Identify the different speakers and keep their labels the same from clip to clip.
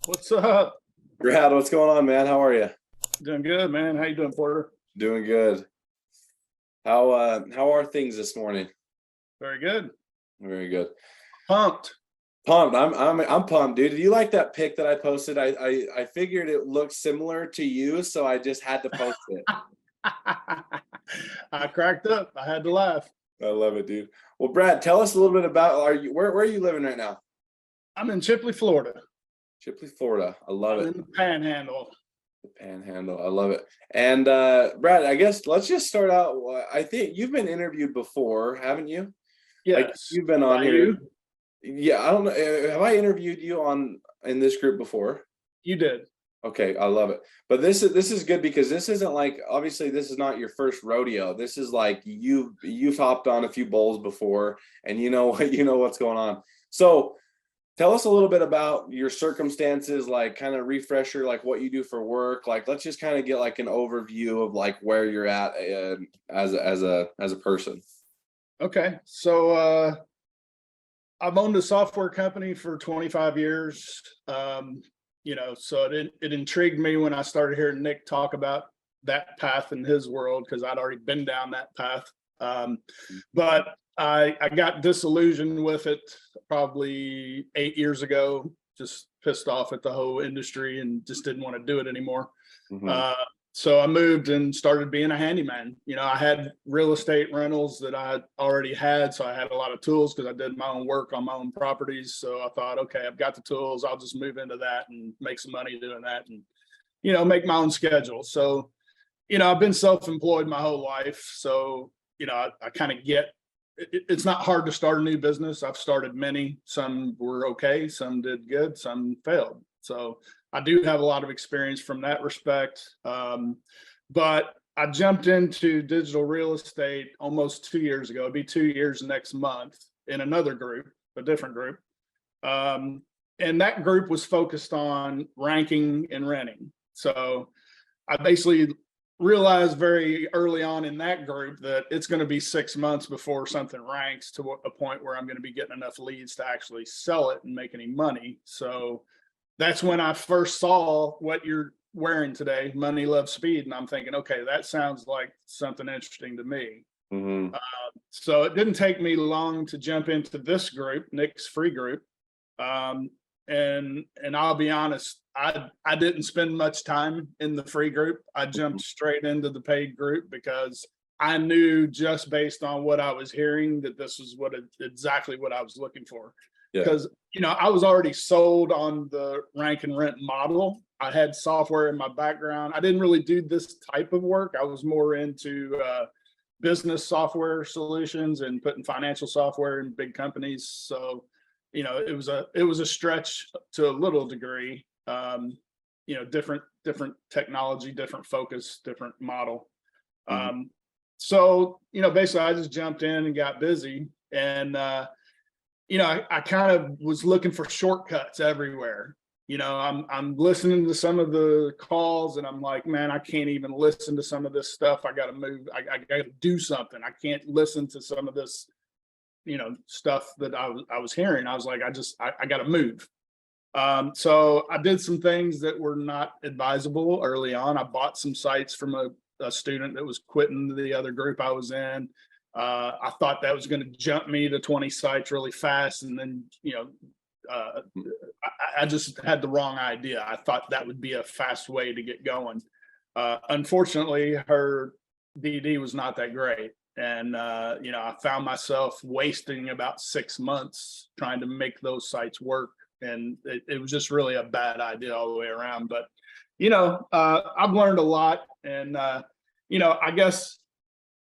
Speaker 1: What's up?
Speaker 2: Brad, what's going on, man? How are you?
Speaker 1: Doing good, man. How you doing, Porter?
Speaker 2: Doing good. How are things this morning?
Speaker 1: Very good.
Speaker 2: Very good.
Speaker 1: Pumped.
Speaker 2: Pumped. I'm pumped, dude. Did you like that pic that I posted? I figured it looked similar to you, so I just had to post it.
Speaker 1: I cracked up. I had to laugh.
Speaker 2: I love it, dude. Well, Brad, tell us a little bit about where are you living right now?
Speaker 1: I'm in Chipley, Florida.
Speaker 2: Chipley, Florida. I love
Speaker 1: I'm
Speaker 2: it.
Speaker 1: in the Panhandle.
Speaker 2: The Panhandle. I love it. And Brad, I guess let's just start out. I think you've been interviewed before, haven't you? Like
Speaker 1: Yes.
Speaker 2: you've been on
Speaker 1: By
Speaker 2: here.
Speaker 1: you?
Speaker 2: Yeah, I don't know. Have I interviewed you in this group before?
Speaker 1: You did.
Speaker 2: Okay, I love it. But this is good because this isn't like, obviously this is not your first rodeo. This is like you've hopped on a few bowls before and you know what you know what's going on. So tell us a little bit about your circumstances, like kind of refresher, like what you do for work. Like let's just kind of get like an overview of like where you're at as a person.
Speaker 1: Okay. So I've owned a software company for 25 years. So it intrigued me when I started hearing Nick talk about that path in his world because I'd already been down that path. But I got disillusioned with it probably 8 years ago, just pissed off at the whole industry and just didn't want to do it anymore.
Speaker 2: Mhm.
Speaker 1: So I moved and started being a handyman. I had real estate rentals that I already had. So I had a lot of tools because I did my own work on my own properties. So I thought, okay, I've got the tools. I'll just move into that and make some money doing that and, make my own schedule. So, I've been self-employed my whole life. So, I kind of get it's not hard to start a new business. I've started many. Some were okay. Some did good. Some failed. So I do have a lot of experience from that respect. But I jumped into digital real estate almost 2 years ago. It'll be 2 years next month in another group, a different group. And that group was focused on ranking and renting. So I basically realized very early on in that group that it's going to be 6 months before something ranks to a point where I'm going to be getting enough leads to actually sell it and make any money. So that's when I first saw what you're wearing today, Money Love Speed. And I'm thinking, okay, that sounds like something interesting to me.
Speaker 2: Mhm.
Speaker 1: So it didn't take me long to jump into this group, Nick's free group. Um, and I'll be honest, I didn't spend much time in the free group. I jumped straight into the paid group because I knew just based on what I was hearing that this was exactly what I was looking for.
Speaker 2: Yeah.
Speaker 1: Because I was already sold on the rank and rent model. I had software in my background. I didn't really do this type of work. I was more into business software solutions and putting financial software in big companies. So it was a stretch to a little degree. Different technology, different focus, different model.
Speaker 2: Mhm.
Speaker 1: So basically I just jumped in and got busy. And I kind of was looking for shortcuts everywhere. I'm listening to some of the calls and I'm like, man, I can't even listen to some of this stuff. I got to move. I got to do something. I can't listen to some of this, stuff that I was hearing. I was like, I got to move. So I did some things that were not advisable early on. I bought some sites from a student that was quitting the other group I was in. I thought that was going to jump me to 20 sites really fast. And then, I just had the wrong idea. I thought that would be a fast way to get going. Unfortunately, her DD was not that great. And, I found myself wasting about 6 months trying to make those sites work. And it was just really a bad idea all the way around. But, I've learned a lot. And, I guess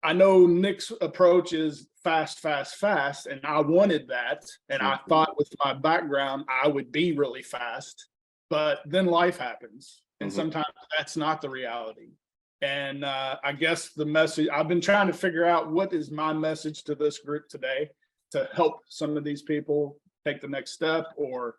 Speaker 1: I know Nick's approach is fast, fast, fast. And I wanted that. And I thought with my background, I would be really fast. But then life happens. And
Speaker 2: Mhm.
Speaker 1: sometimes that's not the reality. And I guess the message I've been trying to figure out what is my message to this group today to help some of these people take the next step or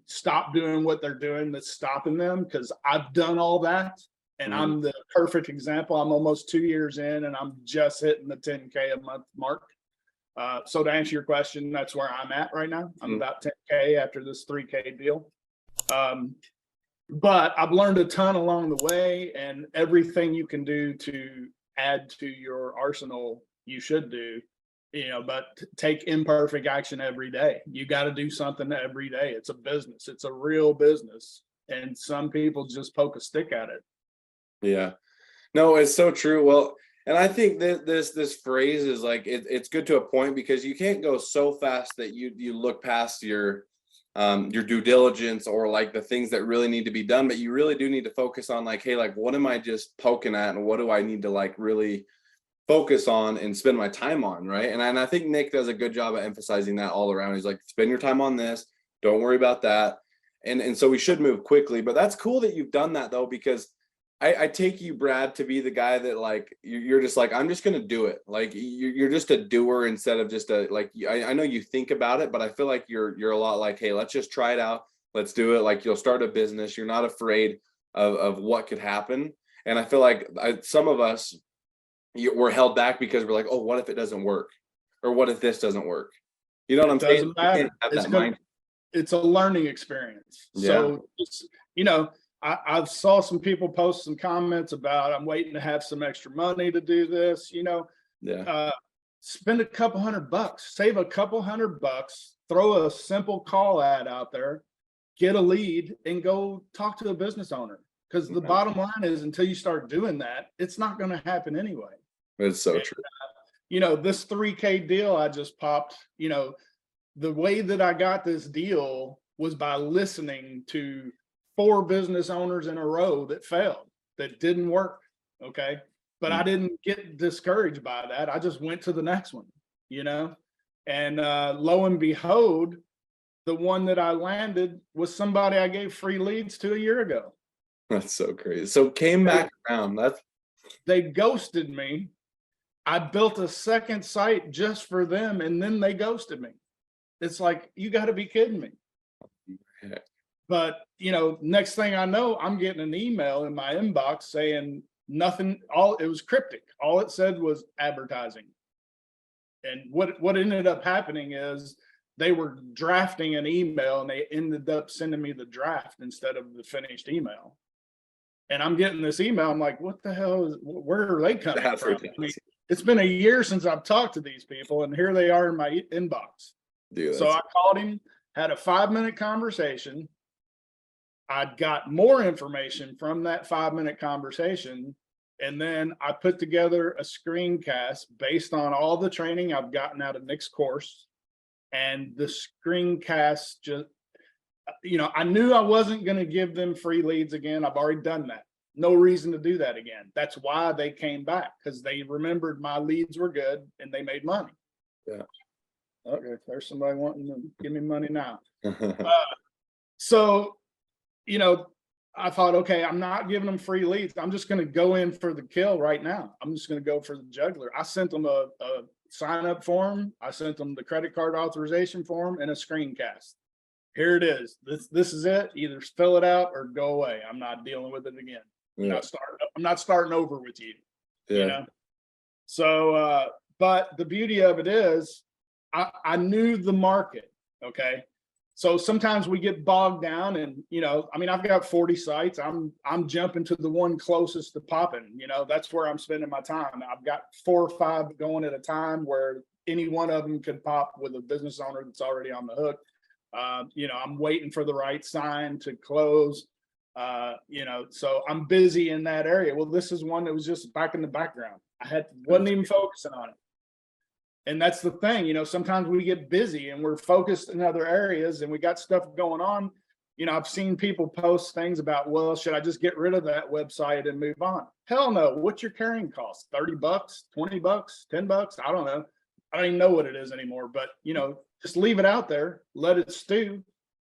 Speaker 1: stop doing what they're doing that's stopping them. Because I've done all that and
Speaker 2: Mhm.
Speaker 1: I'm the perfect example. I'm almost 2 years in and I'm just hitting the 10K a month mark. So to answer your question, that's where I'm at right now. I'm
Speaker 2: Mhm.
Speaker 1: about 10K after this 3K deal. But I've learned a ton along the way, and everything you can do to add to your arsenal, you should do, but take imperfect action every day. You got to do something every day. It's a business. It's a real business. And some people just poke a stick at it.
Speaker 2: Yeah, no, it's so true. Well, and I think that this phrase is like, it's good to a point, because you can't go so fast that you look past your due diligence or like the things that really need to be done, but you really do need to focus on like, hey, like what am I just poking at, and what do I need to like really focus on and spend my time on, right? And I think Nick does a good job at emphasizing that all around. He's like, spend your time on this, don't worry about that. And so we should move quickly. But that's cool that you've done that though, because I take you, Brad, to be the guy that like you're just like, I'm just gonna do it. Like you're just a doer instead of just a like. I know you think about it, but I feel like you're a lot like, hey, let's just try it out. Let's do it. Like you'll start a business. You're not afraid of what could happen. And I feel like some of us, we're held back because we're like, oh, what if it doesn't work, or what if this doesn't work? You know what I'm saying?
Speaker 1: Doesn't matter. It's a learning experience.
Speaker 2: Yeah.
Speaker 1: So it's, I saw some people post some comments about, I'm waiting to have some extra money to do this,
Speaker 2: Yeah.
Speaker 1: Spend a couple $100, save a couple $100, throw a simple call ad out there, get a lead, and go talk to a business owner. Because the bottom line is, until you start doing that, it's not going to happen anyway.
Speaker 2: It's so true.
Speaker 1: This 3K deal I just popped, the way that I got this deal was by listening to 4 business owners in a row that failed, that didn't work. Okay. But I didn't get discouraged by that. I just went to the next one, and lo and behold, the one that I landed was somebody I gave free leads to a year ago.
Speaker 2: That's so crazy. So came back around.
Speaker 1: They ghosted me. I built a second site just for them, and then they ghosted me. It's like, you got to be kidding me.
Speaker 2: Yeah.
Speaker 1: But, next thing I know, I'm getting an email in my inbox saying nothing. It was cryptic. All it said was advertising. And what ended up happening is they were drafting an email, and they ended up sending me the draft instead of the finished email. And I'm getting this email. I'm like, what the hell where are they coming from? I mean, it's been a year since I've talked to these people, and here they are in my inbox.
Speaker 2: Dude,
Speaker 1: so I called him, had a 5-minute conversation. I got more information from that 5-minute conversation. And then I put together a screencast based on all the training I've gotten out of Nick's course. And the screencast just, I knew I wasn't going to give them free leads again. I've already done that. No reason to do that again. That's why they came back, because they remembered my leads were good and they made money.
Speaker 2: Yeah.
Speaker 1: Okay, there's somebody wanting to give me money now. So, I thought, okay, I'm not giving them free leads. I'm just going to go in for the kill right now. I'm just going to go for the jugular. I sent them a sign up form. I sent them the credit card authorization form and a screencast. Here it is. This is it. Either fill it out or go away. I'm not dealing with it again.
Speaker 2: Yeah.
Speaker 1: I'm not starting over with you.
Speaker 2: Yeah.
Speaker 1: So, but the beauty of it is, I knew the market. Okay. So sometimes we get bogged down, and I've got 40 sites. I'm jumping to the one closest to popping. That's where I'm spending my time. I've got 4 or 5 going at a time, where any one of them could pop with a business owner that's already on the hook. I'm waiting for the right sign to close. So I'm busy in that area. Well, this is one that was just back in the background. Wasn't even focusing on it. And that's the thing, sometimes we get busy and we're focused in other areas and we got stuff going on. I've seen people post things about, well, should I just get rid of that website and move on? Hell no. What's your carrying cost? $30, $20, $10? I don't know. I don't even know what it is anymore, but just leave it out there, let it stew,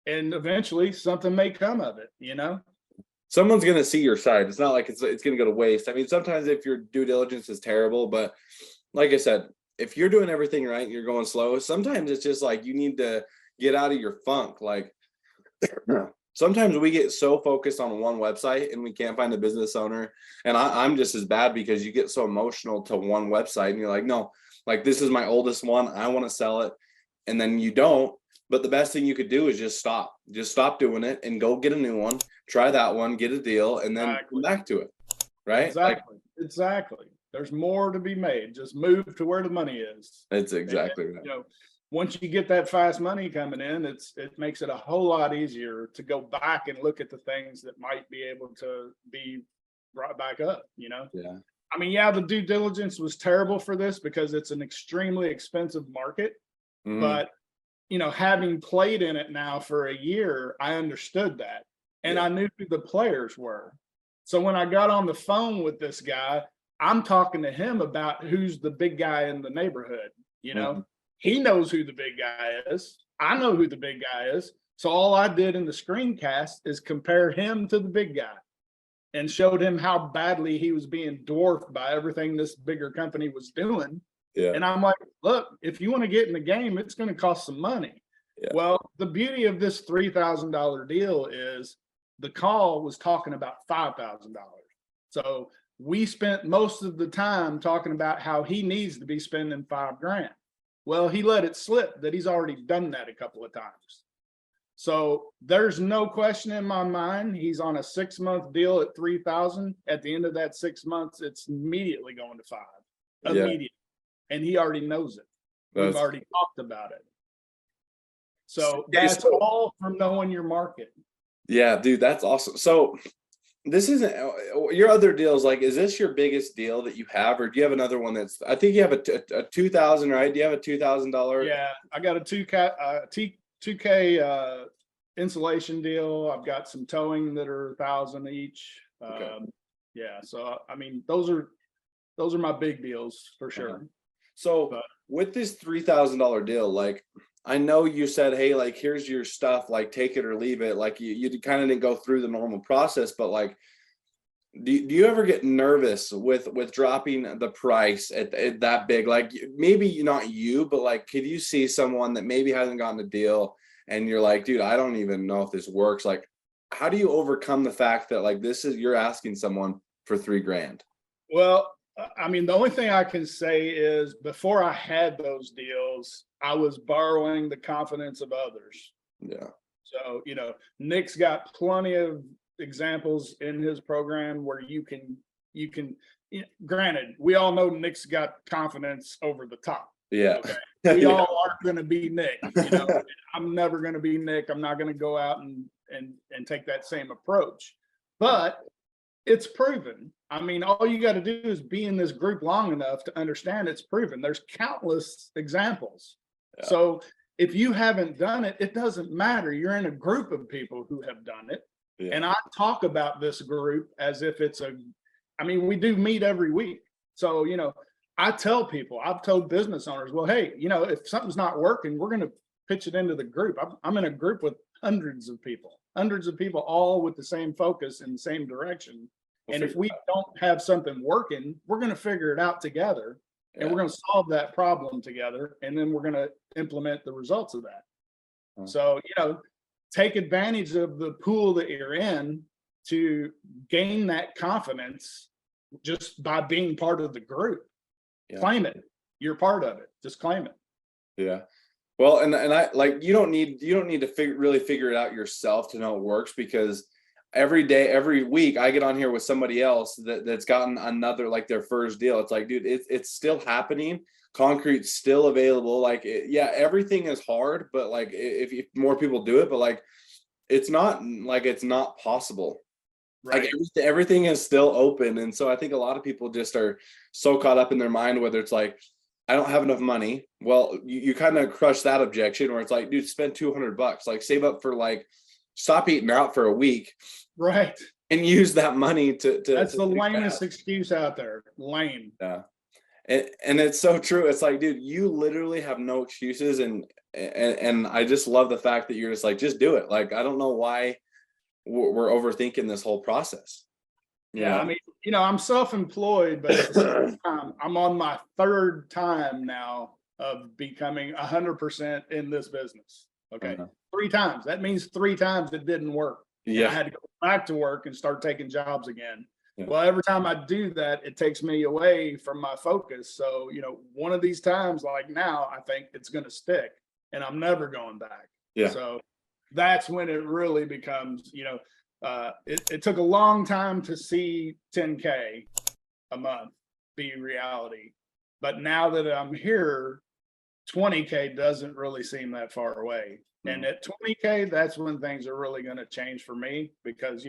Speaker 1: and eventually something may come of it,
Speaker 2: Someone's going to see your site. It's not like it's going to go to waste. I mean, sometimes if your due diligence is terrible, but like I said, if you're doing everything right and you're going slow, sometimes it's just like you need to get out of your funk. Like sometimes we get so focused on one website and we can't find a business owner. And I'm just as bad, because you get so emotional to one website and you're like, no, like this is my oldest one. I want to sell it. And then you don't. But the best thing you could do is just stop doing it and go get a new one, try that one, get a deal, and then come back to it. Right?
Speaker 1: Exactly. There's more to be made. Just move to where the money is.
Speaker 2: It's exactly right.
Speaker 1: You know, once you get that fast money coming in, it makes it a whole lot easier to go back and look at the things that might be able to be brought back up, you know?
Speaker 2: Yeah.
Speaker 1: I mean, yeah, the due diligence was terrible for this because it's an extremely expensive market. But, you know, having played in it now for a year, I understood that. And I knew who the players were. So when I got on the phone with this guy, I'm talking to him about who's the big guy in the neighborhood. You know, he knows who the big guy is. I know who the big guy is. So all I did in the screencast is compare him to the big guy and showed him how badly he was being dwarfed by everything this bigger company was doing.
Speaker 2: Yeah.
Speaker 1: And I'm like, look, if you want to get in the game, it's going to cost some money.
Speaker 2: Yeah.
Speaker 1: Well, the beauty of this $3,000 deal is the call was talking about $5,000. So we spent most of the time talking about how he needs to be spending $5,000. Well, he let it slip that he's already done that a couple of times. So there's no question in my mind. He's on a 6-month deal at 3,000. At the end of that 6 months, it's immediately going to 5. Immediately. And he already knows it. We've already talked about it. So that's all from knowing your market. Yeah,
Speaker 2: dude, that's awesome. So this isn't your other deals. Like, is this your biggest deal that you have, or do you have another one that's? I think you have a 2,000, right? Do you have a $2,000?
Speaker 1: Yeah, I got a 2K insulation deal. I've got some towing that are 1,000 each.
Speaker 2: Okay.
Speaker 1: Yeah, so I mean, those are my big deals for sure.
Speaker 2: So with this $3,000 deal, like, I know you said, hey, like, here's your stuff, like, take it or leave it. Like, you kind of didn't go through the normal process, but like, do you ever get nervous with dropping the price at that big? Like, maybe not you, but like, could you see someone that maybe hasn't gotten a deal and you're like, dude, I don't even know if this works. Like, how do you overcome the fact that like, you're asking someone for $3,000?
Speaker 1: Well, I mean, the only thing I can say is before I had those deals, I was borrowing the confidence of others.
Speaker 2: Yeah.
Speaker 1: So, you know, Nick's got plenty of examples in his program where you can, you know, granted, we all know Nick's got confidence over the top.
Speaker 2: Yeah.
Speaker 1: Okay? We all aren't going to be Nick. You know, I'm never going to be Nick. I'm not going to go out and take that same approach. But it's proven. I mean, all you got to do is be in this group long enough to understand it's proven. There's countless examples. Yeah. So if you haven't done it, it doesn't matter. You're in a group of people who have done it. Yeah. And I talk about this group as if it's I mean, we do meet every week. So, you know, I tell people, I've told business owners, well, hey, you know, if something's not working, we're going to pitch it into the group. I'm in a group with hundreds of people all with the same focus in the same direction. And if we don't have something working, we're going to figure it out together. Yeah. And we're going to solve that problem together. And then we're going to implement the results of that. So, you know, take advantage of the pool that you're in to gain that confidence just by being part of the group. Yeah. Claim it. You're part of it. Just claim it.
Speaker 2: Yeah. Well, and I like, you don't need to really figure it out yourself to know it works, because every day, every week I get on here with somebody else that's gotten another, like, their first deal. It's like, dude, it's still happening. Concrete's still available. Like, yeah, everything is hard, but like, if more people do it, but like, it's not possible. Right. Like, everything is still open. And so I think a lot of people just are so caught up in their mind, whether it's like, I don't have enough money. Well, you kind of crush that objection where it's like, dude, spend $200, like, save up for, like, stop eating out for a week.
Speaker 1: Right.
Speaker 2: And use that money to
Speaker 1: that's the lamest excuse out there. Lame.
Speaker 2: Yeah. And it's so true. It's like, dude, you literally have no excuses. And I just love the fact that you're just like, just do it. Like, I don't know why we're overthinking this whole process.
Speaker 1: Yeah. I mean, you know, I'm self-employed, but at the same time, I'm on my 3rd time now of becoming 100% in this business. Okay. 3 times. That means 3 times it didn't work. Yeah. I had to go back to work and start taking jobs again. Yeah. Well, every time I do that, it takes me away from my focus. So, you know, one of these times, like now, I think it's going to stick and I'm never going back.
Speaker 2: Yeah.
Speaker 1: So that's when it really becomes, it took a long time to see 10K a month be reality. But now that I'm here, 20K doesn't really seem that far away. And at 20K, that's when things are really going to change for me, because,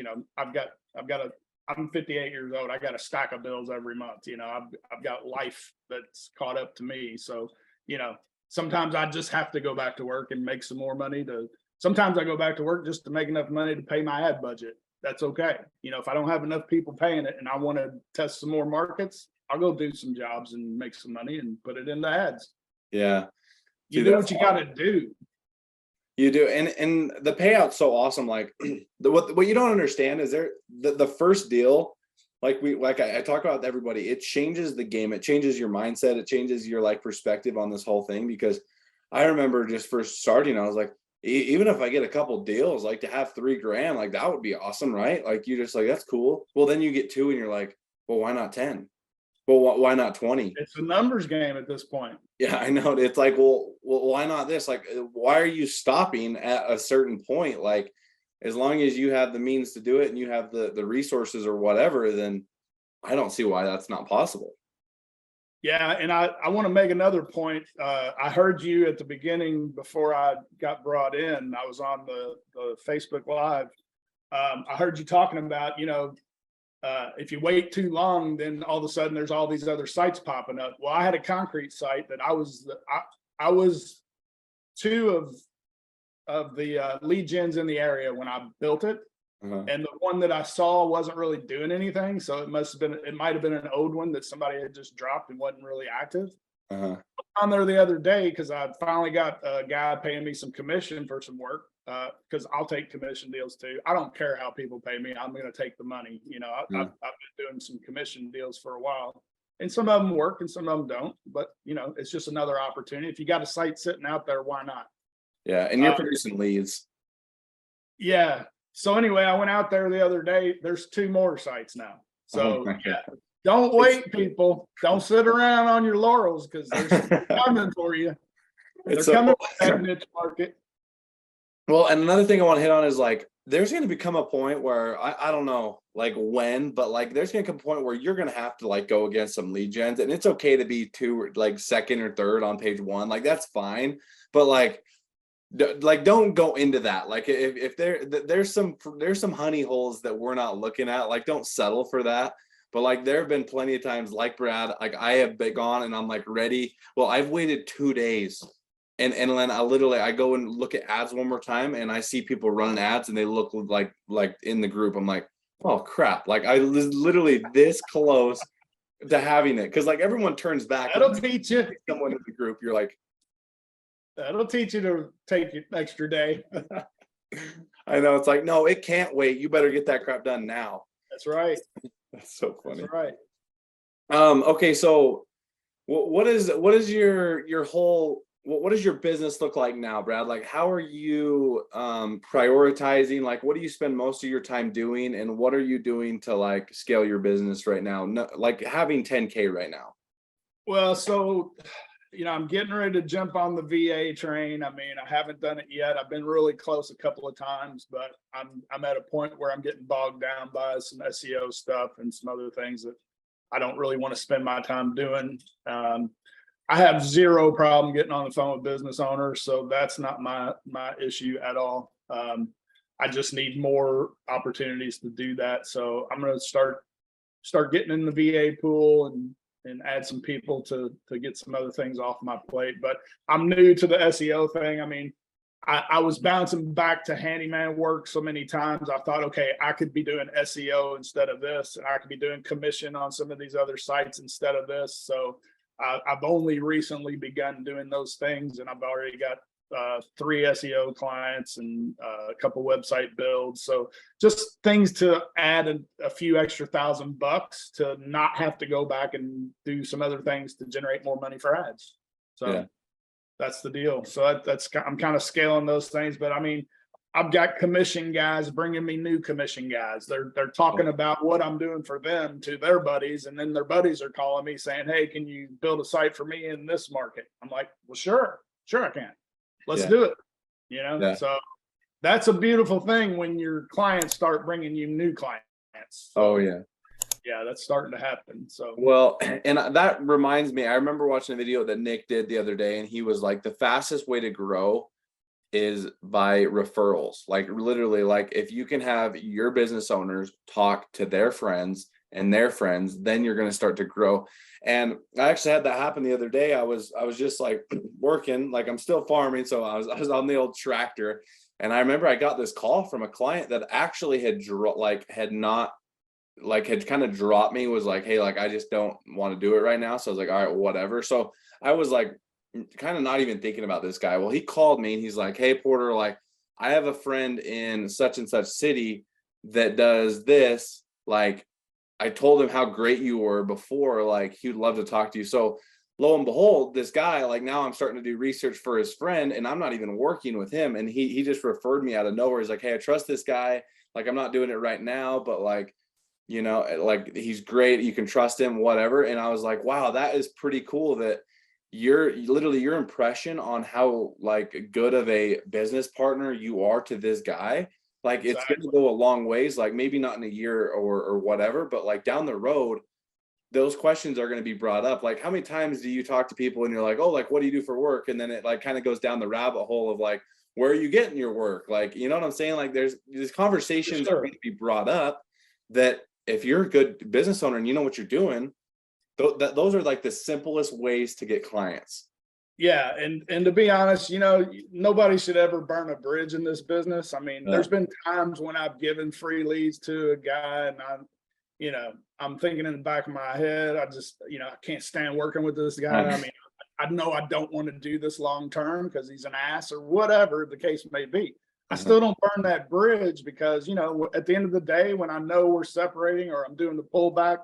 Speaker 1: I'm 58 years old. I got a stack of bills every month. I've got life that's caught up to me. So, sometimes I just have to go back to work and make some more money sometimes I go back to work just to make enough money to pay my ad budget. That's okay. If I don't have enough people paying it and I want to test some more markets, I'll go do some jobs and make some money and put it into ads.
Speaker 2: Yeah.
Speaker 1: You do what you got to do.
Speaker 2: You do, and the payout's so awesome. Like what you don't understand is the first deal, like I talk about with everybody, it changes the game. It changes your mindset. It changes your like perspective on this whole thing. Because I remember just first starting, I was like, even if I get a couple deals, like to have $3,000, like that would be awesome, right? Like you just like, that's cool. Well, then you get 2 and you're like, well, why not 10? Well, why not 20?
Speaker 1: It's a numbers game at this point.
Speaker 2: Yeah, I know. It's like, well, why not this? Like, why are you stopping at a certain point? Like, as long as you have the means to do it and you have the resources or whatever, then I don't see why that's not possible.
Speaker 1: Yeah, and I want to make another point. I heard you at the beginning before I got brought in. I was on the Facebook Live. I heard you talking about, if you wait too long, then all of a sudden there's all these other sites popping up. Well, I had a concrete site that I was 2 of the lead gens in the area when I built it. And the one that I saw wasn't really doing anything. So it might have been an old one that somebody had just dropped and wasn't really active. On there the other day, because I finally got a guy paying me some commission for some work, because I'll take commission deals too. I don't care how people pay me. I'm going to take the money. I've been doing some commission deals for a while, and some of them work and some of them don't. But, it's just another opportunity. If you got a site sitting out there, why not?
Speaker 2: Yeah, and you're producing leads.
Speaker 1: Yeah. So anyway, I went out there the other day. There's 2 more sites now. So don't wait, people. Don't sit around on your laurels, because they're coming for you. They're coming for that niche market.
Speaker 2: Well, and another thing I want to hit on is like, there's going to become a point where I don't know like when, but like there's going to come a point where you're going to have to like go against some lead gens, and it's okay to be 2 like second or third on page 1. Like that's fine. But like don't go into that. Like if there's some honey holes that we're not looking at, like don't settle for that. But like there have been plenty of times, like Brad, like I have been gone and I'm like ready. Well, I've waited 2 days, and then I go and look at ads one more time, and I see people running ads and they look like in the group. I'm like, oh crap! Like I was literally this close to having it, because like everyone turns back.
Speaker 1: That'll teach you.
Speaker 2: Someone in the group, you're like,
Speaker 1: that'll teach you to take an extra day.
Speaker 2: I know. It's like, no, it can't wait. You better get that crap done now.
Speaker 1: That's right.
Speaker 2: That's so funny.
Speaker 1: That's right.
Speaker 2: Okay, so what is your whole what does your business look like now, Brad? Like, how are you prioritizing? Like, what do you spend most of your time doing, and what are you doing to like scale your business right now? No, like having 10K right now.
Speaker 1: Well, so I'm getting ready to jump on the VA train. I mean, I haven't done it yet. I've been really close a couple of times, but I'm at a point where I'm getting bogged down by some SEO stuff and some other things that I don't really want to spend my time doing. I have zero problem getting on the phone with business owners, so that's not my issue at all. I just need more opportunities to do that. So I'm going to start getting in the VA pool and add some people to get some other things off my plate. But I'm new to the SEO thing. I mean, I was bouncing back to handyman work so many times. I thought, okay, I could be doing SEO instead of this, and I could be doing commission on some of these other sites instead of this. So I've only recently begun doing those things, and I've already got 3 SEO clients and a couple website builds. So just things to add a few extra $1,000 to not have to go back and do some other things to generate more money for ads. So that's the deal. So I'm kind of scaling those things. But I mean, I've got commission guys bringing me new commission guys. They're talking about what I'm doing for them to their buddies, and then their buddies are calling me saying, "Hey, can you build a site for me in this market?" I'm like, "Well, sure I can. Let's do it."
Speaker 2: Yeah.
Speaker 1: So that's a beautiful thing when your clients start bringing you new clients.
Speaker 2: Oh
Speaker 1: So,
Speaker 2: yeah.
Speaker 1: yeah, that's starting to happen. So,
Speaker 2: Well, and that reminds me, I remember watching a video that Nick did the other day, and he was like, the fastest way to grow is by referrals. Like literally, like if you can have your business owners talk to their friends and their friends, then you're going to start to grow. And I actually had that happen the other day. I was just like working, like I'm still farming, so I was on the old tractor, and I remember I got this call from a client that actually had kind of dropped me, was like, hey, like I just don't want to do it right now. So I was like, all right, whatever. So I was like kind of not even thinking about this guy. Well, he called me and he's like, hey Porter, like I have a friend in such and such city that does this. Like I told him how great you were before, like he would love to talk to you. So lo and behold, this guy, like now I'm starting to do research for his friend and I'm not even working with him. And he just referred me out of nowhere. He's like, hey, I trust this guy. Like I'm not doing it right now, but like, like he's great, you can trust him, whatever. And I was like, wow, that is pretty cool that your impression on how like good of a business partner you are to this guy, like it's going
Speaker 1: exactly.
Speaker 2: to go a long ways, like maybe not in a year or whatever, but like down the road those questions are going to be brought up. Like how many times do you talk to people and you're like, oh, like what do you do for work, and then it like kind of goes down the rabbit hole of like, where are you getting your work, like, you know what I'm saying? Like there's these conversations are going to be brought up that if you're a good business owner and you know what you're doing, those are like the simplest ways to get clients.
Speaker 1: Yeah, and to be honest, nobody should ever burn a bridge in this business. I mean,
Speaker 2: Yeah.
Speaker 1: there's been times when I've given free leads to a guy, and I'm thinking in the back of my head, I can't stand working with this guy. I mean, I know I don't want to do this long term because he's an ass or whatever the case may be. I still don't burn that bridge because, at the end of the day, when I know we're separating or I'm doing the pullback,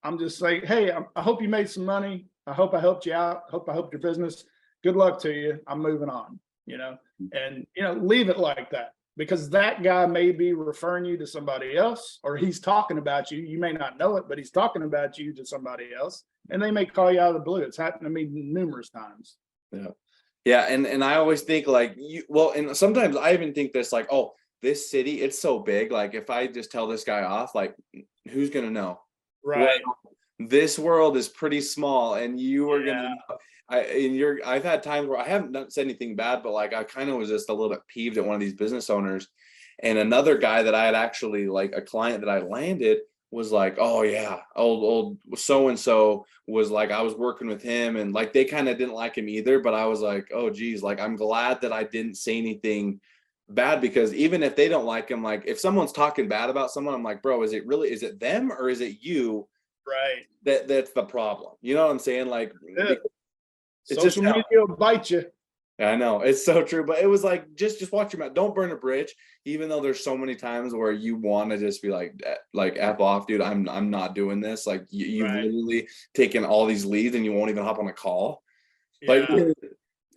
Speaker 1: I'm just saying, hey, I hope you made some money. I hope I helped you out. I helped your business. Good luck to you. I'm moving on, and, leave it like that, because that guy may be referring you to somebody else, or he's talking about you. You may not know it, but he's talking about you to somebody else, and they may call you out of the blue. It's happened to me numerous times.
Speaker 2: Yeah. Yeah. And I always think like and sometimes I even think this, like, oh, this city, it's so big. Like if I just tell this guy off, like who's going to know?
Speaker 1: Right.
Speaker 2: Well, this world is pretty small and you are going
Speaker 1: Yeah.
Speaker 2: to know. I've had times where I haven't said anything bad, but like I kind of was just a little bit peeved at one of these business owners, and another guy that I had actually, like a client that I landed, was like, oh yeah, old so and so was like, I was working with him, and like they kind of didn't like him either, but I was like, oh geez, like I'm glad that I didn't say anything bad, because even if they don't like him, like if someone's talking bad about someone, I'm like, bro, is it them or is it you
Speaker 1: Right.
Speaker 2: that's the problem? You know what I'm saying? Like
Speaker 1: Yeah.
Speaker 2: it's just
Speaker 1: Social media will bite you.
Speaker 2: I know it's so true, but it was like just watch your mouth. Don't burn a bridge, even though there's so many times where you want to just be like F off, dude. I'm not doing this. Like you've
Speaker 1: Right.
Speaker 2: literally taken all these leads and you won't even hop on a call. Like
Speaker 1: Yeah.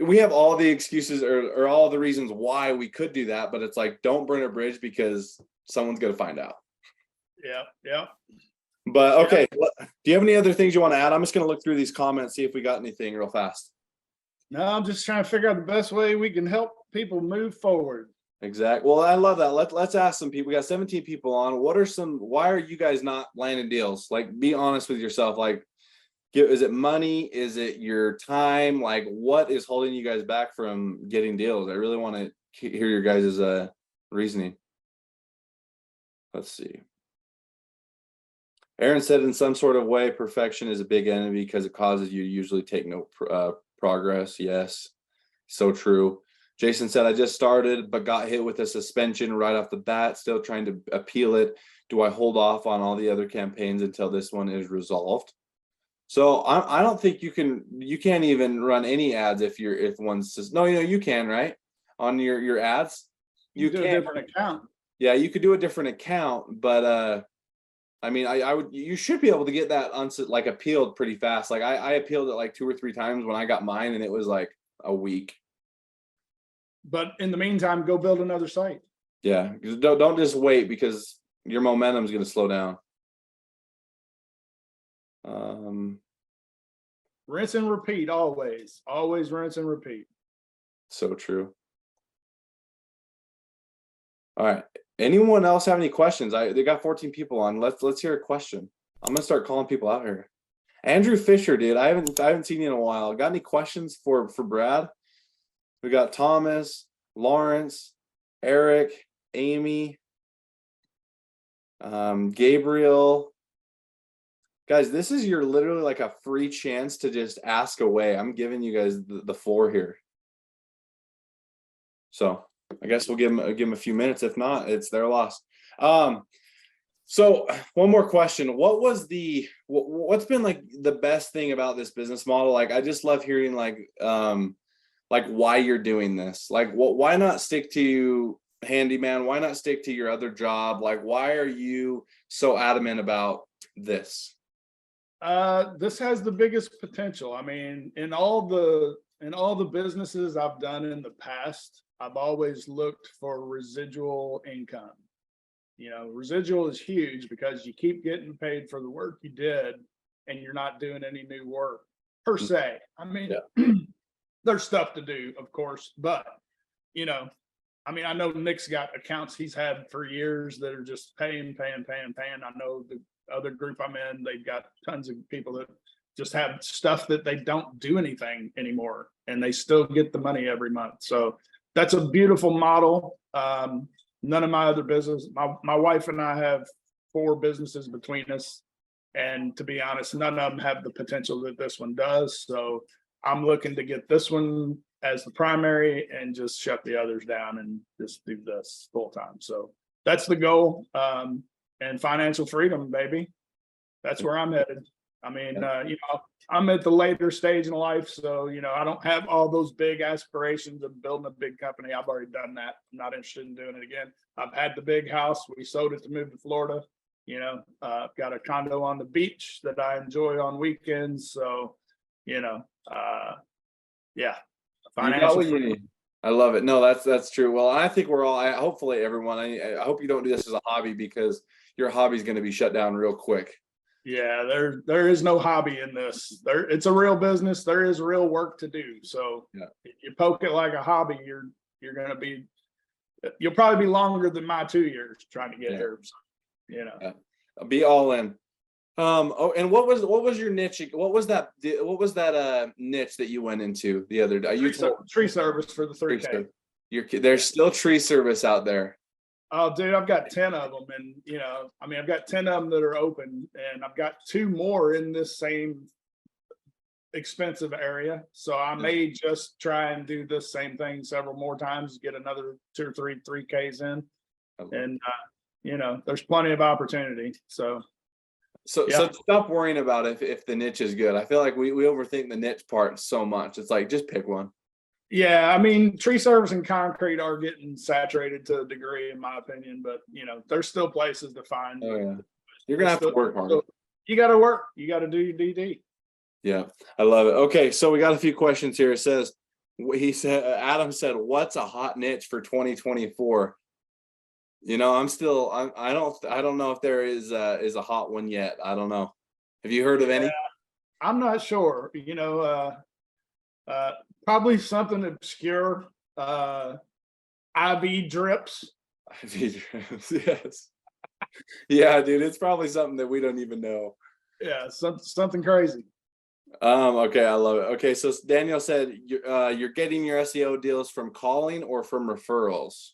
Speaker 2: we have all the excuses or all the reasons why we could do that, but it's like don't burn a bridge because someone's gonna find out.
Speaker 1: Yeah. Yeah.
Speaker 2: But
Speaker 1: Yeah.
Speaker 2: okay, do you have any other things you want to add? I'm just gonna look through these comments, see if we got anything real fast.
Speaker 1: No, I'm just trying to figure out the best way we can help people move forward.
Speaker 2: Exactly. Well, I love that. Let's ask some people. We got 17 people on. Why are you guys not landing deals? Like, be honest with yourself. Like, is it money? Is it your time? Like, what is holding you guys back from getting deals? I really want to hear your guys' reasoning. Let's see. Aaron said, in some sort of way, perfection is a big enemy because it causes you to usually take no progress. Yes, so true. Jason said, I just started, but got hit with a suspension right off the bat, still trying to appeal it. Do I hold off on all the other campaigns until this one is resolved? So I don't think you can't even run any ads if one's just, no, you can, right? On your ads.
Speaker 1: You do a different account.
Speaker 2: Yeah, you could do a different account, but I mean, you should be able to get that like appealed pretty fast. Like I appealed it like 2 or 3 times when I got mine, and it was like a week.
Speaker 1: But in the meantime, go build another site.
Speaker 2: Yeah, don't just wait, because your momentum is going to slow down.
Speaker 1: Rinse and repeat always. Always rinse and repeat.
Speaker 2: So true. All right. Anyone else have any questions? They got 14 people on. Let's hear a question. I'm gonna start calling people out here. Andrew Fisher, dude. I haven't seen you in a while. Got any questions for Brad? We got Thomas, Lawrence, Eric, Amy, Gabriel. Guys, this is your literally like a free chance to just ask away. I'm giving you guys the floor here. So I guess we'll give them a few minutes. If not, it's their loss. So one more question. What's been like the best thing about this business model? Like, I just love hearing like why you're doing this. Like, why not stick to handyman? Why not stick to your other job? Like, why are you so adamant about this?
Speaker 1: This has the biggest potential. I mean, in all the businesses I've done in the past, I've always looked for residual income. You know, residual is huge because you keep getting paid for the work you did and you're not doing any new work per se. I mean, there's stuff to do, of course, but you know, I mean, I know Nick's got accounts he's had for years that are just paying. I know the other group I'm in, they've got tons of people that just have stuff that they don't do anything anymore and they still get the money every month. So that's a beautiful model. None of my other business, my wife and I have 4 businesses between us. And to be honest, none of them have the potential that this one does. So I'm looking to get this one as the primary and just shut the others down and just do this full time. So that's the goal. And financial freedom, baby. That's where I'm headed. I mean, you know, I'm at the later stage in life, so you know, I don't have all those big aspirations of building a big company. I've already done that. I'm not interested in doing it again. I've had the big house. We sold it to move to Florida. You know, I've got a condo on the beach that I enjoy on weekends. So, you know, yeah.
Speaker 2: You got what you need. I love it. No, that's true. Well, I think we're all. Hopefully, everyone. I hope you don't do this as a hobby because your hobby is going to be shut down real quick.
Speaker 1: Yeah, there is no hobby in this. It's a real business. There is real work to do. So if you poke it like a hobby, you're gonna be, you'll probably be longer than my 2 years trying to get here. So, you know,
Speaker 2: I'll be all in. Oh, and what was your niche? What was that niche that you went into the other day?
Speaker 1: Tree service for the 3K.
Speaker 2: There's still tree service out there.
Speaker 1: Oh, dude, I've got 10 of them. And, you know, I mean, I've got 10 of them that are open and I've got 2 more in this same expensive area. So I may just try and do the same thing several more times, get another 2 or 3 3Ks in. And, you know, there's plenty of opportunity. So
Speaker 2: stop worrying about if the niche is good. I feel like we overthink the niche part so much. It's like, just pick one.
Speaker 1: Yeah, I mean, tree service and concrete are getting saturated to a degree, in my opinion, but you know, there's still places to find.
Speaker 2: Oh yeah, you're gonna have to work hard.
Speaker 1: You got to work. You got to do your DD.
Speaker 2: Yeah, I love it. Okay, so we got a few questions here. It says, Adam said, "What's a hot niche for 2024?" You know, I don't know if there is a hot one yet. I don't know. Have you heard of any?
Speaker 1: I'm not sure. You know, probably something obscure. IV drips.
Speaker 2: IV drips, yes. Yeah, dude, it's probably something that we don't even know.
Speaker 1: Yeah, something crazy.
Speaker 2: Okay, I love it. Okay, so Daniel said you're getting your SEO deals from calling or from referrals.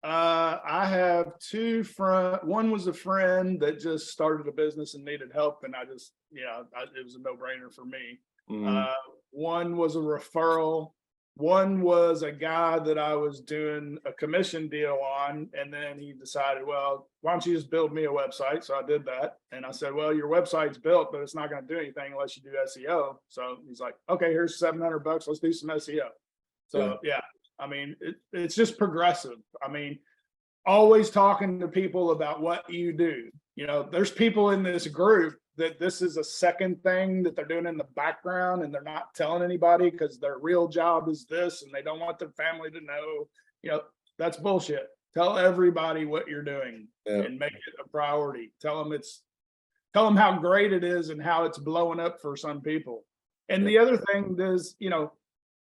Speaker 1: I have 2 friends. One was a friend that just started a business and needed help, and I just, you know, it was a no-brainer for me. One was a referral. One was a guy that I was doing a commission deal on, and then he decided, well, why don't you just build me a website? So I did that, and I said, well, your website's built, but it's not going to do anything unless you do SEO. So he's like, okay, here's $700. Let's do some SEO. So yeah, I mean, it's just progressive. I mean, always talking to people about what you do. You know, there's people in this group that this is a second thing that they're doing in the background and they're not telling anybody because their real job is this and they don't want their family to know. You know, that's bullshit. Tell everybody what you're doing and make it a priority. Tell them how great it is and how it's blowing up for some people. And the other thing is, you know,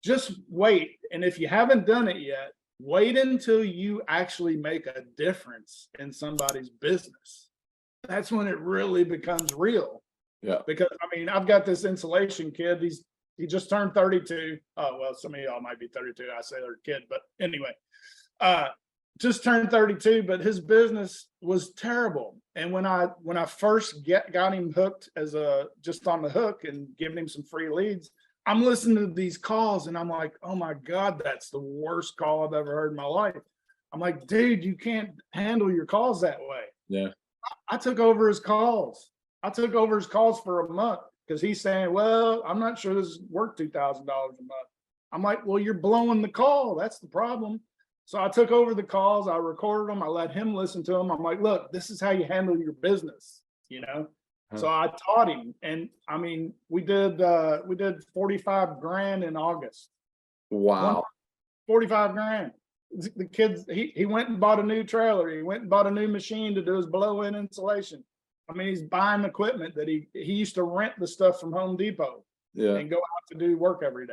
Speaker 1: just wait. And if you haven't done it yet, wait until you actually make a difference in somebody's business. That's when it really becomes real.
Speaker 2: Yeah.
Speaker 1: Because I mean, I've got this insulation kid. He just turned 32. Oh, well, some of y'all might be 32. I say they're a kid, but anyway, just turned 32, but his business was terrible. And when I first got him hooked as just on the hook and giving him some free leads, I'm listening to these calls and I'm like, oh my God, that's the worst call I've ever heard in my life. I'm like, dude, you can't handle your calls that way.
Speaker 2: Yeah.
Speaker 1: I took over his calls. I took over his calls for a month because he's saying, well, I'm not sure this is worth $2,000 a month. I'm like, well, you're blowing the call. That's the problem. So I took over the calls. I recorded them. I let him listen to them. I'm like, look, this is how you handle your business, you know? So I taught him, and I mean, we did 45 grand in August.
Speaker 2: Wow.
Speaker 1: 45 grand. The kids, he went and bought a new trailer. He went and bought a new machine to do his blow-in insulation. I mean, he's buying equipment that he used to rent the stuff from Home Depot and go out to do work every day.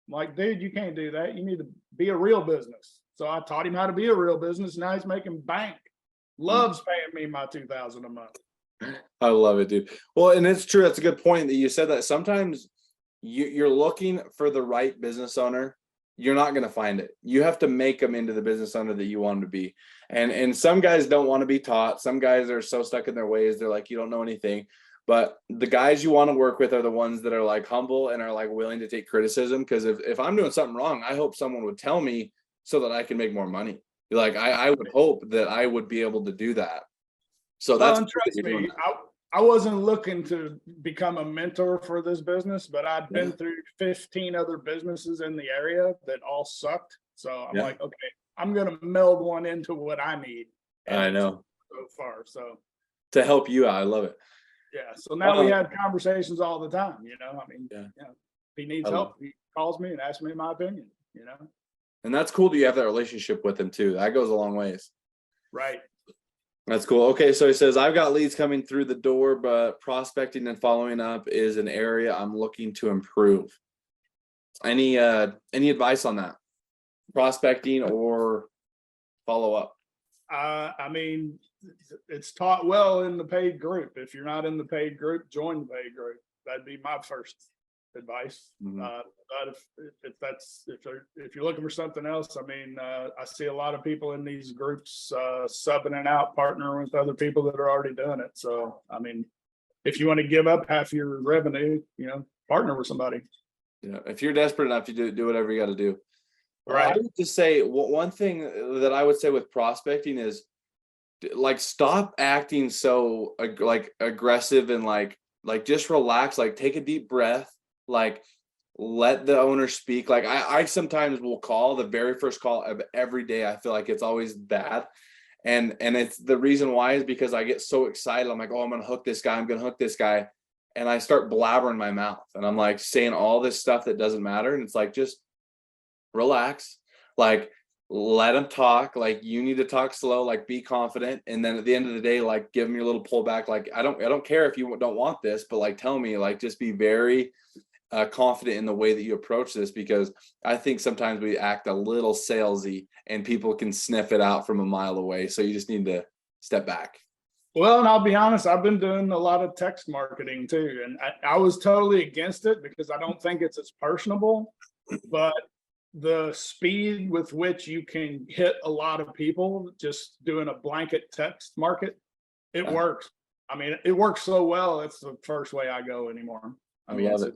Speaker 1: I'm like, dude, you can't do that. You need to be a real business. So I taught him how to be a real business. Now he's making bank. Loves paying me my $2,000 a month.
Speaker 2: I love it, dude. Well, and it's true. That's a good point that you said, that sometimes you're looking for the right business owner. You're not going to find it. You have to make them into the business owner that you want them to be. And some guys don't want to be taught. Some guys are so stuck in their ways. They're like, you don't know anything. But the guys you want to work with are the ones that are like humble and are like willing to take criticism. Because if I'm doing something wrong, I hope someone would tell me so that I can make more money. Like I would hope that I would be able to do that. So that's,
Speaker 1: well, trust me, I wasn't looking to become a mentor for this business, but I'd been through 15 other businesses in the area that all sucked. So I'm like, okay, I'm going to meld one into what I need. And
Speaker 2: I know.
Speaker 1: So far. So
Speaker 2: to help you out. I love it.
Speaker 1: Yeah. So now we had conversations all the time, you know, I mean,
Speaker 2: yeah.
Speaker 1: You know, if he needs help, he calls me and asks me my opinion, you know.
Speaker 2: And that's cool that you have that relationship with him too. That goes a long ways.
Speaker 1: Right.
Speaker 2: That's cool. Okay, so he says, I've got leads coming through the door, but prospecting and following up is an area I'm looking to improve. Any advice on that? Prospecting or follow up?
Speaker 1: I mean, it's taught well in the paid group. If you're not in the paid group, join the paid group. That'd be my first advice. But if you're looking for something else, I mean, I see a lot of people in these groups subbing it out, partnering with other people that are already doing it. So, I mean, if you want to give up half your revenue, you know, partner with somebody.
Speaker 2: Yeah, if you're desperate enough, you do whatever you got to do.
Speaker 1: Right.
Speaker 2: I would just say one thing that I would say with prospecting is, like, stop acting so like aggressive and like just relax. Like, take a deep breath. Like, let the owner speak. Like I sometimes will call the very first call of every day. I feel like it's always bad. And it's the reason why is because I get so excited. I'm like, oh, I'm going to hook this guy. I'm going to hook this guy. And I start blabbering my mouth and I'm like saying all this stuff that doesn't matter. And it's like, just relax, like, let them talk. Like, you need to talk slow, like, be confident. And then at the end of the day, like, give them your little pullback. Like, I don't care if you don't want this, but like, tell me, like, just be very confident in the way that you approach this, because I think sometimes we act a little salesy and people can sniff it out from a mile away. So you just need to step back.
Speaker 1: Well, and I'll be honest, I've been doing a lot of text marketing too. And I was totally against it because I don't think it's as personable, but the speed with which you can hit a lot of people just doing a blanket text market, it works. I mean, it works so well. It's the first way I go anymore. I mean,
Speaker 2: love it.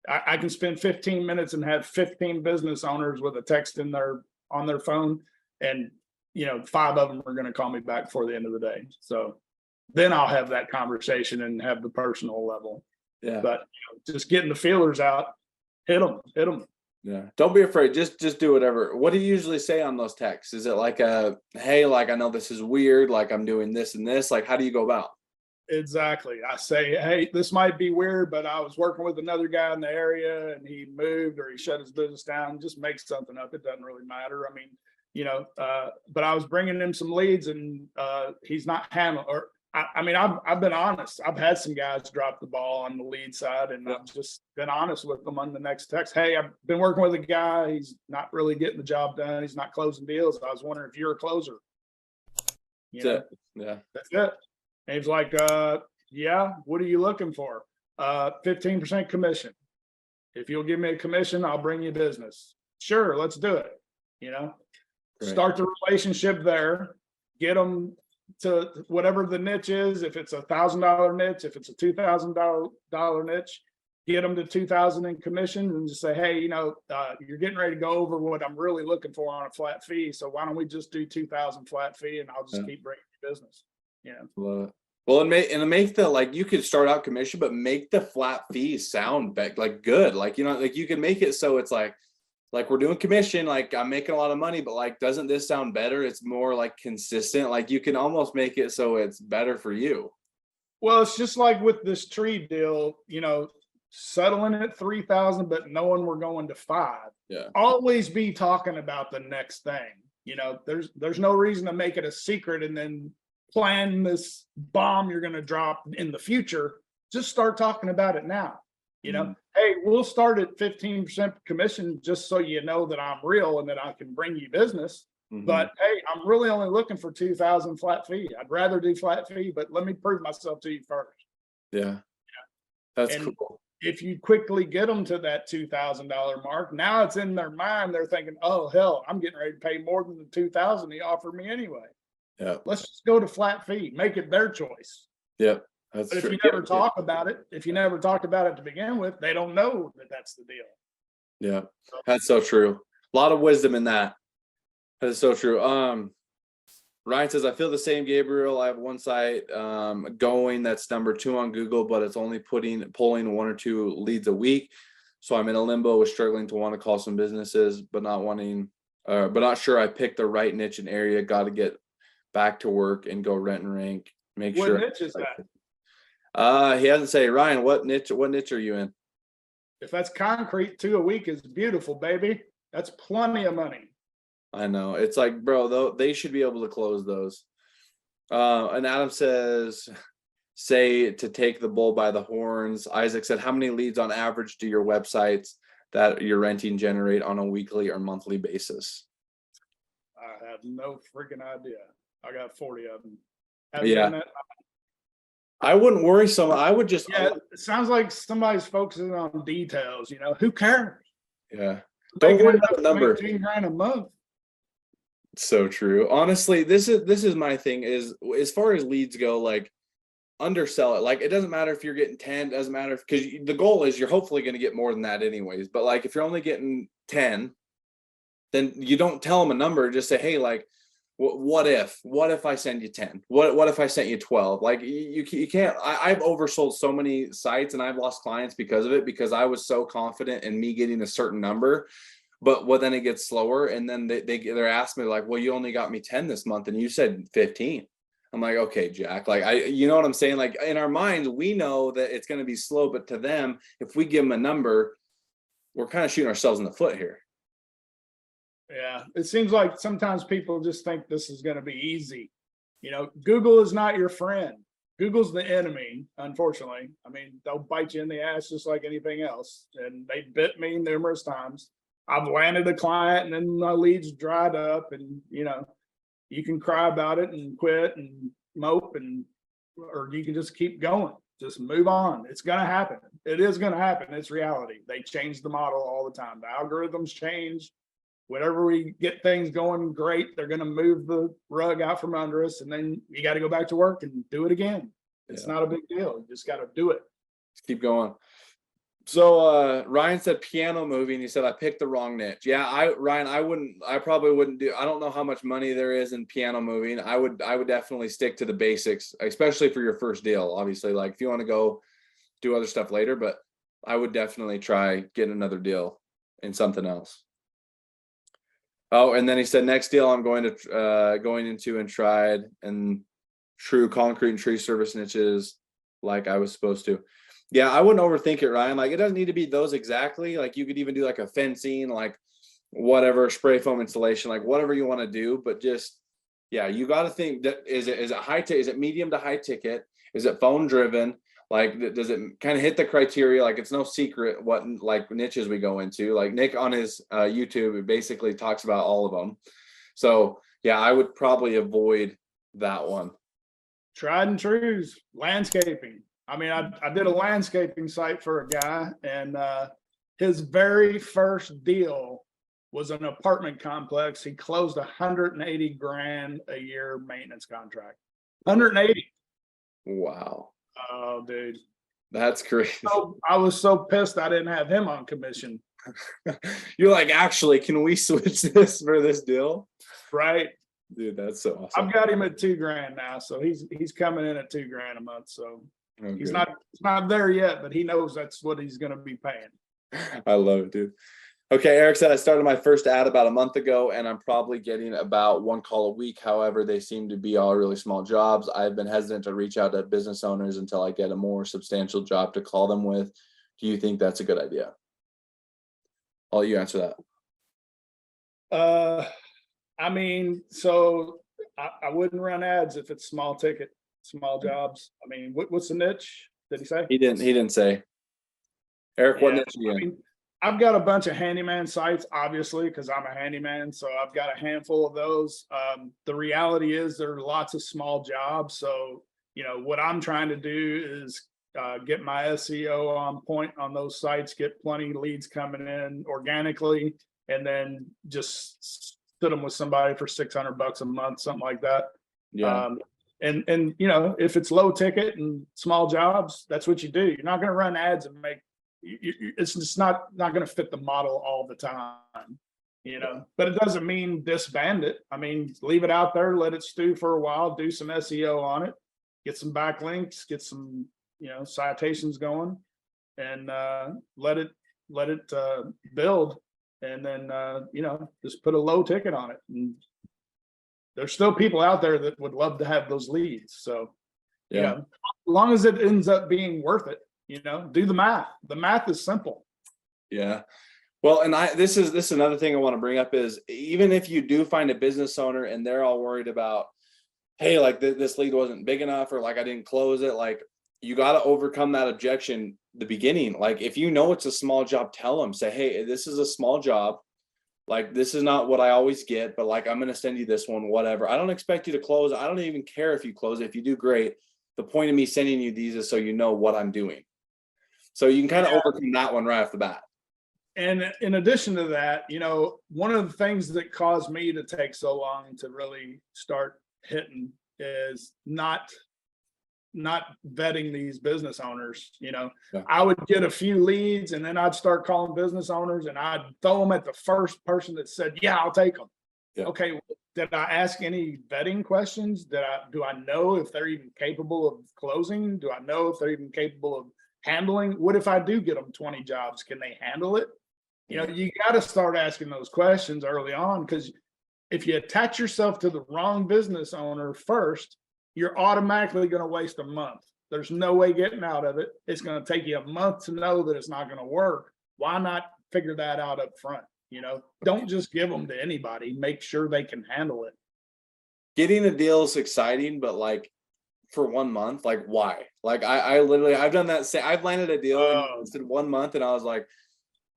Speaker 1: I can spend 15 minutes and have 15 business owners with a text on their phone, and you know, 5 of them are going to call me back before the end of the day. So then I'll have that conversation and have the personal level.
Speaker 2: Yeah.
Speaker 1: But you know, just getting the feelers out, hit them.
Speaker 2: Yeah. Don't be afraid. Just do whatever. What do you usually say on those texts? Is it like hey, like, I know this is weird, like, I'm doing this and this, like, how do you go about?
Speaker 1: Exactly. I say, hey, this might be weird, but I was working with another guy in the area and he moved or he shut his business down. Just make something up. It doesn't really matter. I mean, you know, but I was bringing him some leads and he's not handling, or I mean, I've been honest. I've had some guys drop the ball on the lead side, and I've just been honest with them on the next text. Hey, I've been working with a guy. He's not really getting the job done. He's not closing deals. I was wondering if you're a closer. You know,
Speaker 2: Yeah.
Speaker 1: that's it. And he's like, yeah, what are you looking for? 15% commission. If you'll give me a commission, I'll bring you business. Sure, let's do it. You know, start the relationship there, get them to whatever the niche is. If it's $1,000 niche, if it's a $2,000 niche, get them to 2,000 in commission and just say, hey, you know, you're getting ready to go over what I'm really looking for on a flat fee. So why don't we just do 2,000 flat fee and I'll just keep bringing you business. You know.
Speaker 2: Love it. Well, and make the, like, you could start out commission, but make the flat fees sound like good. Like, you know, like you can make it so it's like we're doing commission, like I'm making a lot of money, but like, doesn't this sound better? It's more like consistent. Like you can almost make it so it's better for you.
Speaker 1: Well, it's just like with this tree deal, you know, settling at 3,000, but knowing we're going to 5.
Speaker 2: Yeah.
Speaker 1: Always be talking about the next thing. You know, there's no reason to make it a secret and then plan this bomb you're going to drop in the future. Just start talking about it now. You know, hey, we'll start at 15% commission just so you know that I'm real and that I can bring you business. But hey, I'm really only looking for 2,000 flat fee. I'd rather do flat fee, but let me prove myself to you first.
Speaker 2: Yeah. That's
Speaker 1: and
Speaker 2: cool.
Speaker 1: If you quickly get them to that $2,000 mark, now it's in their mind. They're thinking, oh, hell, I'm getting ready to pay more than the 2,000 he offered me anyway.
Speaker 2: Yeah.
Speaker 1: Let's just go to flat fee, make it their choice.
Speaker 2: Yep. That's
Speaker 1: but
Speaker 2: true.
Speaker 1: If you never talk about it, if you never talked about it to begin with, they don't know that that's the deal.
Speaker 2: Yeah. That's so true. A lot of wisdom in that. That is so true. Ryan says, I feel the same, Gabriel. I have one site going that's number 2 on Google, but it's only pulling 1 or 2 leads a week. So I'm in a limbo with struggling to want to call some businesses, but not sure I picked the right niche and area. Got to get back to work and go rent and rank. What
Speaker 1: niche is that?
Speaker 2: He hasn't said. Ryan, what niche are you in?
Speaker 1: If that's concrete, 2 a week is beautiful, baby. That's plenty of money.
Speaker 2: I know. It's like, bro, though, they should be able to close those. And Adam says, say to take the bull by the horns. Isaac said, how many leads on average do your websites that you're renting generate on a weekly or monthly basis?
Speaker 1: I have no freaking idea. I got 40 of them.
Speaker 2: Yeah. I wouldn't worry so much. I would just.
Speaker 1: Yeah, it sounds like somebody's focusing on details. You know, who cares?
Speaker 2: Yeah. Don't worry about the number.
Speaker 1: $18,000 a month.
Speaker 2: So true. Honestly, this is my thing is, as far as leads go, like, undersell it. Like, it doesn't matter if you're getting 10, doesn't matter, because the goal is you're hopefully going to get more than that anyways. But like, if you're only getting 10, then you don't tell them a number. Just say, hey, like, what if I send you 10? What if I sent you 12? Like, you can't. I've oversold so many sites and I've lost clients because of it, because I was so confident in me getting a certain number. But then it gets slower, and then they're asking me like, well, you only got me 10 this month and you said 15. I'm like, okay, Jack, like, you know what I'm saying? Like, in our minds, we know that it's going to be slow, but to them, if we give them a number, we're kind of shooting ourselves in the foot here.
Speaker 1: Yeah, it seems like sometimes people just think this is going to be easy. You know, Google is not your friend. Google's the enemy, unfortunately. I mean, they'll bite you in the ass just like anything else. And they bit me numerous times. I've landed a client and then my leads dried up, and, you know, you can cry about it and quit and mope, or you can just keep going, just move on. It's going to happen. It is going to happen. It's reality. They change the model all the time. The algorithms change. Whenever we get things going great, they're going to move the rug out from under us, and then you got to go back to work and do it again. It's not a big deal. You just got to do it.
Speaker 2: Just keep going. So Ryan said piano moving. He said, I picked the wrong niche. Yeah, I probably wouldn't do. I don't know how much money there is in piano moving. I would definitely stick to the basics, especially for your first deal. Obviously, like, if you want to go do other stuff later, but I would definitely try getting another deal in something else. Oh, and then he said, next deal I'm going into and tried and true concrete and tree service niches like I was supposed to. Yeah, I wouldn't overthink it, Ryan. Like, it doesn't need to be those exactly. Like, you could even do like a fencing, like whatever, spray foam installation, like whatever you want to do, but just Yeah, you got to think that is it high ticket? Is it medium to high ticket? Is it phone driven? Like, does it kind of hit the criteria? Like, it's no secret what like niches we go into. Like Nick on his YouTube basically talks about all of them. So yeah, I would probably avoid that one.
Speaker 1: Tried and trues, landscaping. I mean, I did a landscaping site for a guy, and his very first deal was an apartment complex. He closed 180 grand a year maintenance contract. 180.
Speaker 2: Wow.
Speaker 1: Oh, dude.
Speaker 2: That's crazy.
Speaker 1: So, I was so pissed I didn't have him on commission.
Speaker 2: You're like, actually, can we switch this for this deal?
Speaker 1: Right.
Speaker 2: Dude, that's so awesome.
Speaker 1: I've got him at 2 grand now. So he's coming in at 2 grand a month. So he's not there yet, but he knows that's what he's going to be paying.
Speaker 2: I love it, dude. Okay, Eric said I started my first ad about a month ago, and I'm probably getting about 1 call a week. However, they seem to be all really small jobs. I've been hesitant to reach out to business owners until I get a more substantial job to call them with. Do you think that's a good idea? I'll let you answer
Speaker 1: that. I mean, so I wouldn't run ads if it's small ticket, small jobs. I mean, what's the niche? Did he say?
Speaker 2: He didn't say. Eric, what niche are you in?
Speaker 1: I mean, I've got a bunch of handyman sites, obviously, because I'm a handyman. So I've got a handful of those. The reality is there are lots of small jobs. So, what I'm trying to do is get my SEO on point on those sites, get plenty of leads coming in organically, and then just sit them with somebody for $600 a month, something like that.
Speaker 2: Yeah.
Speaker 1: And if it's low ticket and small jobs, that's what you do. You're not going to run ads and make. It's just not going to fit the model all the time, but it doesn't mean disband it. I mean, leave it out there, let it stew for a while, do some SEO on it, get some backlinks, get some, citations going, and let it build. And then, just put a low ticket on it. And there's still people out there that would love to have those leads. So, as long as it ends up being worth it, do the math. The math is simple.
Speaker 2: Yeah. Well, and this is another thing I want to bring up is even if you do find a business owner and they're all worried about, hey, like this lead wasn't big enough, or like I didn't close it, like you got to overcome that objection the beginning. Like if you know it's a small job, tell them, say, hey, this is a small job. Like this is not what I always get, but like I'm going to send you this one, whatever. I don't expect you to close. I don't even care if you close it. If you do, great. The point of me sending you these is so you know what I'm doing. So you can kind of overcome that one right off the bat.
Speaker 1: And in addition to that, one of the things that caused me to take so long to really start hitting is not vetting these business owners. I would get a few leads and then I'd start calling business owners and I'd throw them at the first person that said, yeah, I'll take them. Yeah. Okay. Did I ask any vetting questions? Do I know if they're even capable of closing? Do I know if they're even capable of handling? What if I do get them 20 jobs? Can they handle it? You got to start asking those questions early on, because if you attach yourself to the wrong business owner first, you're automatically going to waste a month. There's no way getting out of it. It's going to take you a month to know that it's not going to work. Why not figure that out up front? Don't just give them to anybody. Make sure they can handle it.
Speaker 2: Getting a deal is exciting, but like for 1 month, like why? Like I literally, I've done that. I've landed a deal in 1 month and I was like,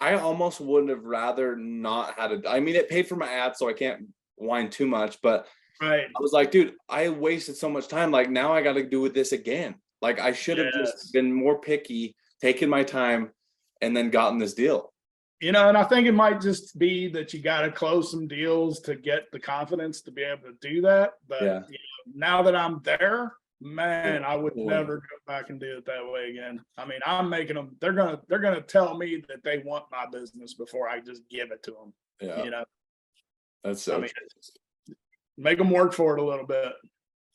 Speaker 2: I almost would have rather not had it. I mean, it paid for my ad, so I can't whine too much, but
Speaker 1: right.
Speaker 2: I was like, dude, I wasted so much time. Like now I got to do with this again. Like I should have just been more picky, taken my time, and then gotten this deal.
Speaker 1: And I think it might just be that you got to close some deals to get the confidence to be able to do that. But now that I'm there, man, I would never go back and do it that way again. I mean, I'm making them. They're gonna tell me that they want my business before I just give it to them.
Speaker 2: Yeah, that's so.
Speaker 1: Make them work for it a little bit.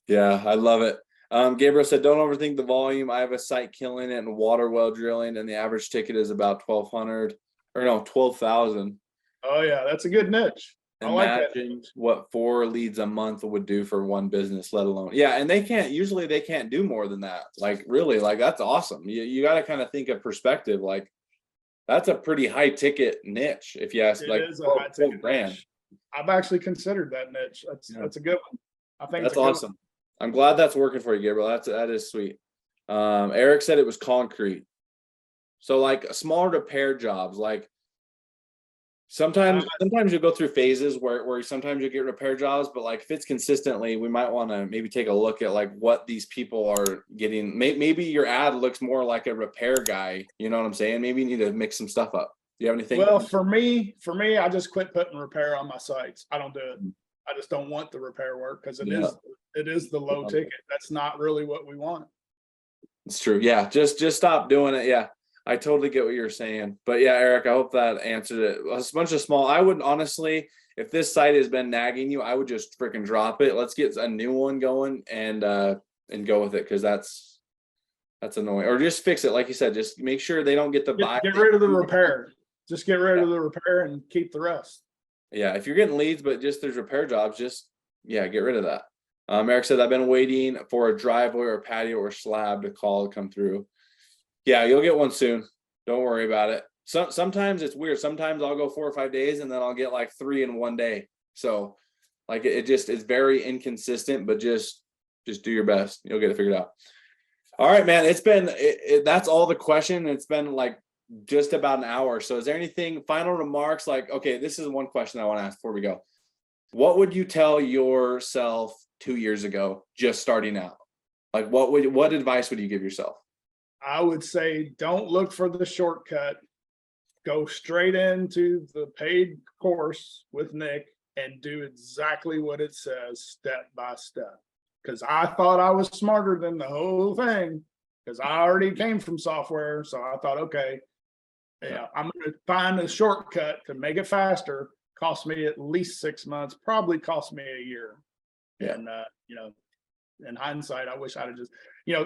Speaker 2: Yeah, I love it. Gabriel said, don't overthink the volume. I have a site killing it and water well drilling, and the average ticket is about 12,000.
Speaker 1: Oh yeah, that's a good niche.
Speaker 2: Imagine what 4 leads a month would do for one business, let alone. Yeah, and they can't do more than that. Like really, like that's awesome. You got to kind of think of perspective. Like that's a pretty high ticket niche. If you ask, like,
Speaker 1: is a high ticket brand. I've actually considered that niche. That's a good one. I think
Speaker 2: That's
Speaker 1: it's a good
Speaker 2: awesome. I'm glad that's working for you, Gabriel. That is sweet. Eric said it was concrete. So like small repair jobs, like sometimes you'll go through phases where sometimes you get repair jobs, but like if it's consistently, we might want to maybe take a look at like what these people are getting. Maybe your ad looks more like a repair guy. You know what I'm saying? Maybe you need to mix some stuff up. Do you have anything?
Speaker 1: Well, for me, I just quit putting repair on my sites. I don't do it. I just don't want the repair work because it is the low ticket. That's not really what we want.
Speaker 2: It's true. Yeah, just stop doing it. Yeah, I totally get what you're saying. But yeah, Eric, I hope that answered it. A bunch of small. I would honestly, if this site has been nagging you, I would just freaking drop it. Let's get a new one going and go with it because that's annoying. Or just fix it, like you said. Just make sure they don't get the buy.
Speaker 1: Get rid of the repair. Just get rid of the repair and keep the rest.
Speaker 2: Yeah, if you're getting leads, but just there's repair jobs, just get rid of that. Eric said, I've been waiting for a driveway or patio or slab to come through. Yeah, you'll get one soon. Don't worry about it. Sometimes it's weird. Sometimes I'll go 4 or 5 days and then I'll get like 3 in one day. So like it's very inconsistent, but just do your best. You'll get it figured out. All right, man. It's been that's all the question. It's been like just about an hour. So is there anything final remarks? Like, okay, this is one question I want to ask before we go. What would you tell yourself 2 years ago, just starting out? Like what advice would you give yourself?
Speaker 1: I would say, don't look for the shortcut. Go straight into the paid course with Nick and do exactly what it says step by step. Because I thought I was smarter than the whole thing because I already came from software. So I thought, okay, yeah, I'm going to find a shortcut to make it faster. Cost me at least 6 months, probably cost me a year.
Speaker 2: Yeah.
Speaker 1: And, in hindsight, I wish I'd have just,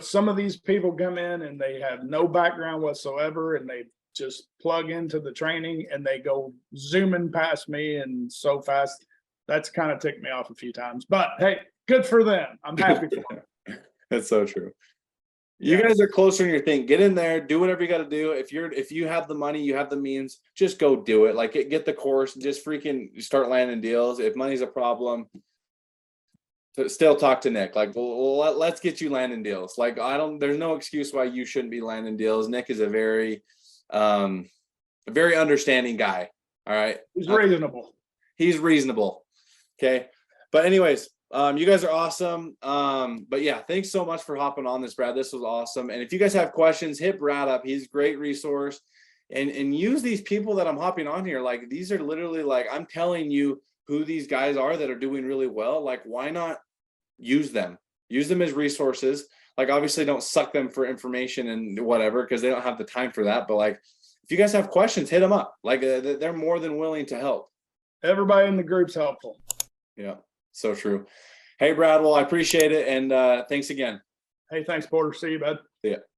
Speaker 1: some of these people come in and they have no background whatsoever and they just plug into the training and they go zooming past me and so fast. That's kind of ticked me off a few times, but hey, good for them. I'm happy for them.
Speaker 2: That's so true. You guys are closer than you think. Get in there, do whatever you got to do. If you have the money, you have the means, just go do it. Like get the course, just freaking start landing deals. If money's a problem, still talk to Nick. Like, let's get you landing deals. Like, there's no excuse why you shouldn't be landing deals. Nick is a very understanding guy. All right. He's reasonable. Okay. But anyways, you guys are awesome. But yeah, thanks so much for hopping on this, Brad. This was awesome. And if you guys have questions, hit Brad up. He's a great resource. And use these people that I'm hopping on here. Like, these are literally like, I'm telling you who these guys are that are doing really well. Like, why not use them as resources? Like, obviously don't suck them for information and whatever, because they don't have the time for that. But like, if you guys have questions, hit them up. Like, they're more than willing to help.
Speaker 1: Everybody in the group's helpful.
Speaker 2: Yeah, so true. Hey, Brad, well, I appreciate it. And thanks again.
Speaker 1: Hey, thanks, Porter. See you, bud.
Speaker 2: See ya.